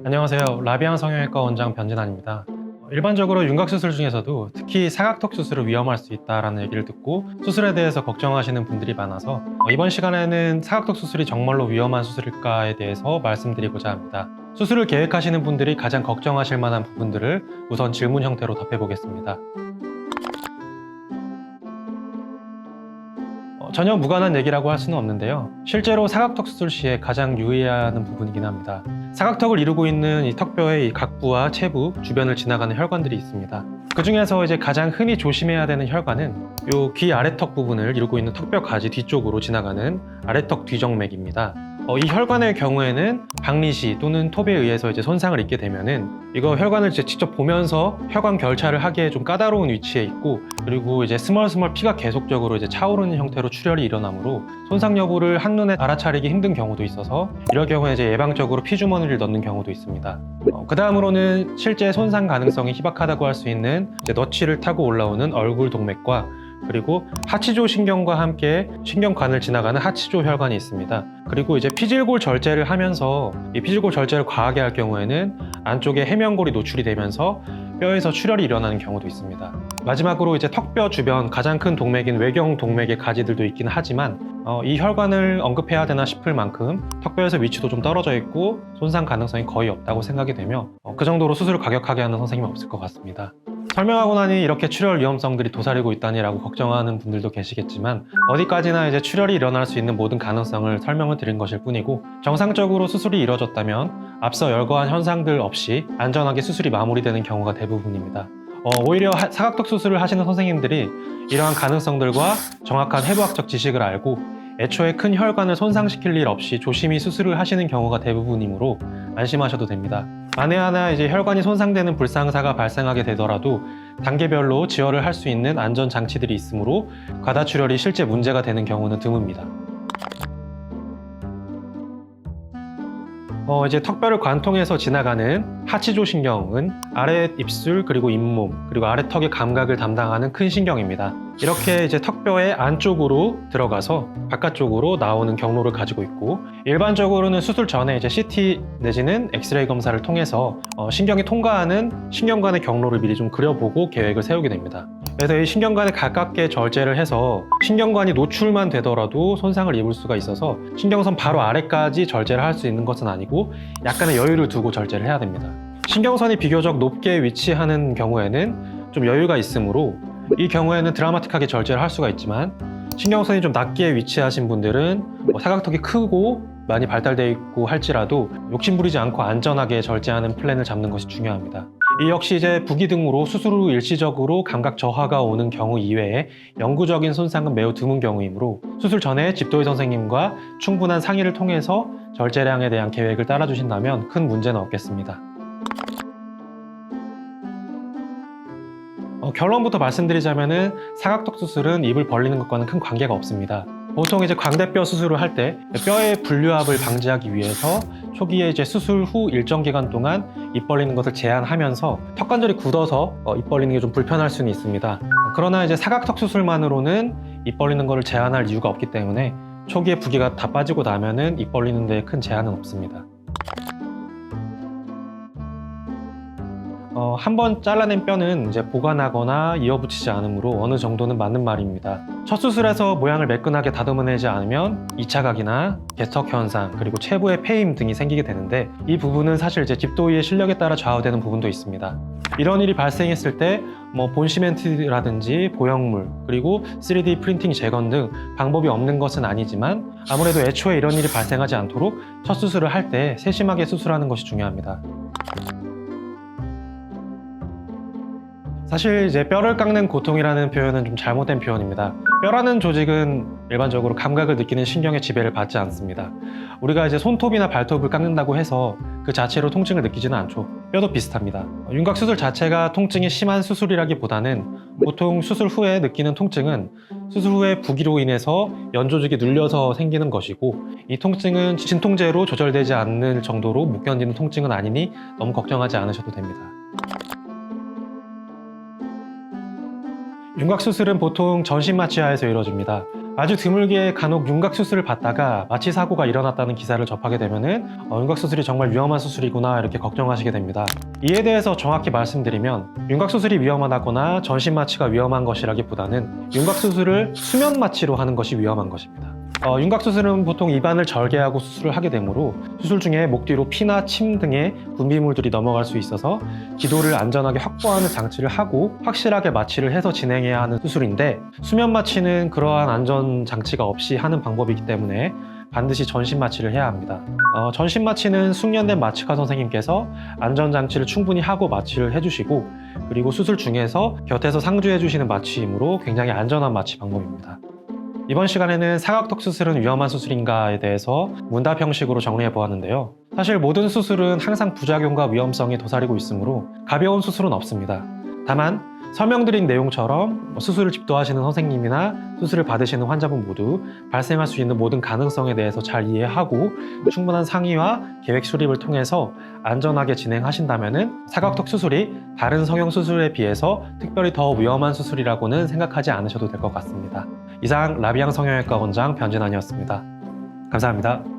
안녕하세요. 라비앙 성형외과 원장 변진환입니다. 일반적으로 윤곽수술 중에서도 특히 사각턱 수술은 위험할 수 있다는 얘기를 듣고 수술에 대해서 걱정하시는 분들이 많아서 이번 시간에는 사각턱 수술이 정말로 위험한 수술일까에 대해서 말씀드리고자 합니다. 수술을 계획하시는 분들이 가장 걱정하실 만한 부분들을 우선 질문 형태로 답해보겠습니다. 전혀 무관한 얘기라고 할 수는 없는데요. 실제로 사각턱 수술 시에 가장 유의해야 하는 부분이긴 합니다. 사각턱을 이루고 있는 이 턱뼈의 이 각부와 체부, 주변을 지나가는 혈관들이 있습니다. 그 중에서 이제 가장 흔히 조심해야 되는 혈관은 요 귀 아래턱 부분을 이루고 있는 턱뼈 가지 뒤쪽으로 지나가는 아래턱 뒤정맥입니다. 이 혈관의 경우에는 박리시 또는 톱에 의해서 이제 손상을 입게 되면은 이거 혈관을 이제 직접 보면서 혈관 결차를 하기에 좀 까다로운 위치에 있고, 그리고 이제 스멀스멀 피가 계속적으로 이제 차오르는 형태로 출혈이 일어나므로 손상 여부를 한눈에 알아차리기 힘든 경우도 있어서 이럴 경우에 이제 예방적으로 피주머니를 넣는 경우도 있습니다. 그 다음으로는 실제 손상 가능성이 희박하다고 할 수 있는 이제 너치를 타고 올라오는 얼굴 동맥과 그리고 하치조 신경과 함께 신경관을 지나가는 하치조 혈관이 있습니다. 그리고 이제 피질골 절제를 하면서 이 피질골 절제를 과하게 할 경우에는 안쪽에 해면골이 노출이 되면서 뼈에서 출혈이 일어나는 경우도 있습니다. 마지막으로 이제 턱뼈 주변 가장 큰 동맥인 외경 동맥의 가지들도 있긴 하지만 이 혈관을 언급해야 되나 싶을 만큼 턱뼈에서 위치도 좀 떨어져 있고 손상 가능성이 거의 없다고 생각이 되며 그 정도로 수술을 과격하게 하는 선생님은 없을 것 같습니다. 설명하고 나니 이렇게 출혈 위험성들이 도사리고 있다니 라고 걱정하는 분들도 계시겠지만 어디까지나 이제 출혈이 일어날 수 있는 모든 가능성을 설명을 드린 것일 뿐이고, 정상적으로 수술이 이뤄졌다면 앞서 열거한 현상들 없이 안전하게 수술이 마무리되는 경우가 대부분입니다. 오히려 사각턱 수술을 하시는 선생님들이 이러한 가능성들과 정확한 해부학적 지식을 알고 애초에 큰 혈관을 손상시킬 일 없이 조심히 수술을 하시는 경우가 대부분이므로 안심하셔도 됩니다. 만에 하나 이제 혈관이 손상되는 불상사가 발생하게 되더라도 단계별로 지혈을 할 수 있는 안전 장치들이 있으므로 과다출혈이 실제 문제가 되는 경우는 드뭅니다. 이제 턱뼈를 관통해서 지나가는 하치조 신경은 아래 입술 그리고 잇몸 그리고 아래 턱의 감각을 담당하는 큰 신경입니다. 이렇게 이제 턱뼈의 안쪽으로 들어가서 바깥쪽으로 나오는 경로를 가지고 있고, 일반적으로는 수술 전에 이제 CT 내지는 엑스레이 검사를 통해서 신경이 통과하는 신경관의 경로를 미리 좀 그려보고 계획을 세우게 됩니다. 그래서 이 신경관에 가깝게 절제를 해서 신경관이 노출만 되더라도 손상을 입을 수가 있어서 신경선 바로 아래까지 절제를 할 수 있는 것은 아니고 약간의 여유를 두고 절제를 해야 됩니다. 신경선이 비교적 높게 위치하는 경우에는 좀 여유가 있으므로 이 경우에는 드라마틱하게 절제를 할 수가 있지만, 신경선이 좀 낮게 위치하신 분들은 사각턱이 크고 많이 발달되어 있고 할지라도 욕심부리지 않고 안전하게 절제하는 플랜을 잡는 것이 중요합니다. 이 역시 이제 부기 등으로 수술 후 일시적으로 감각 저하가 오는 경우 이외에 영구적인 손상은 매우 드문 경우이므로 수술 전에 집도의 선생님과 충분한 상의를 통해서 절제량에 대한 계획을 따라주신다면 큰 문제는 없겠습니다. 결론부터 말씀드리자면은 사각턱 수술은 입을 벌리는 것과는 큰 관계가 없습니다. 보통 이제 광대뼈 수술을 할 때 뼈의 분류압을 방지하기 위해서 초기에 이제 수술 후 일정 기간 동안 입 벌리는 것을 제한하면서 턱관절이 굳어서 입 벌리는 게 좀 불편할 수는 있습니다. 그러나 이제 사각턱 수술만으로는 입 벌리는 것을 제한할 이유가 없기 때문에 초기에 부기가 다 빠지고 나면은 입 벌리는 데 큰 제한은 없습니다. 한번 잘라낸 뼈는 이제 보관하거나 이어붙이지 않으므로 어느 정도는 맞는 말입니다. 첫 수술에서 모양을 매끈하게 다듬어내지 않으면 2차 각이나 개턱 현상 그리고 체부의 패임 등이 생기게 되는데, 이 부분은 사실 이제 집도의의 실력에 따라 좌우되는 부분도 있습니다. 이런 일이 발생했을 때 본시멘트라든지 보형물 그리고 3D 프린팅 재건 등 방법이 없는 것은 아니지만, 아무래도 애초에 이런 일이 발생하지 않도록 첫 수술을 할 때 세심하게 수술하는 것이 중요합니다. 사실 이제 뼈를 깎는 고통이라는 표현은 좀 잘못된 표현입니다. 뼈라는 조직은 일반적으로 감각을 느끼는 신경의 지배를 받지 않습니다. 우리가 이제 손톱이나 발톱을 깎는다고 해서 그 자체로 통증을 느끼지는 않죠. 뼈도 비슷합니다. 윤곽 수술 자체가 통증이 심한 수술이라기보다는 보통 수술 후에 느끼는 통증은 수술 후에 부기로 인해서 연조직이 눌려서 생기는 것이고, 이 통증은 진통제로 조절되지 않을 정도로 못 견디는 통증은 아니니 너무 걱정하지 않으셔도 됩니다. 윤곽 수술은 보통 전신 마취하에서 이루어집니다. 아주 드물게 간혹 윤곽 수술을 받다가 마취 사고가 일어났다는 기사를 접하게 되면은 윤곽 수술이 정말 위험한 수술이구나 이렇게 걱정하시게 됩니다. 이에 대해서 정확히 말씀드리면 윤곽 수술이 위험하다거나 전신 마취가 위험한 것이라기보다는 윤곽 수술을 수면 마취로 하는 것이 위험한 것입니다. 윤곽 수술은 보통 입안을 절개하고 수술을 하게 되므로 수술 중에 목 뒤로 피나 침 등의 분비물들이 넘어갈 수 있어서 기도를 안전하게 확보하는 장치를 하고 확실하게 마취를 해서 진행해야 하는 수술인데, 수면 마취는 그러한 안전 장치가 없이 하는 방법이기 때문에 반드시 전신 마취를 해야 합니다. 전신 마취는 숙련된 마취과 선생님께서 안전 장치를 충분히 하고 마취를 해주시고, 그리고 수술 중에서 곁에서 상주해 주시는 마취이므로 굉장히 안전한 마취 방법입니다. 이번 시간에는 사각턱 수술은 위험한 수술인가에 대해서 문답 형식으로 정리해 보았는데요. 사실 모든 수술은 항상 부작용과 위험성이 도사리고 있으므로 가벼운 수술은 없습니다. 다만 설명드린 내용처럼 수술을 집도하시는 선생님이나 수술을 받으시는 환자분 모두 발생할 수 있는 모든 가능성에 대해서 잘 이해하고 충분한 상의와 계획 수립을 통해서 안전하게 진행하신다면 사각턱 수술이 다른 성형 수술에 비해서 특별히 더 위험한 수술이라고는 생각하지 않으셔도 될 것 같습니다. 이상 라비앙 성형외과 원장 변진환이었습니다. 감사합니다.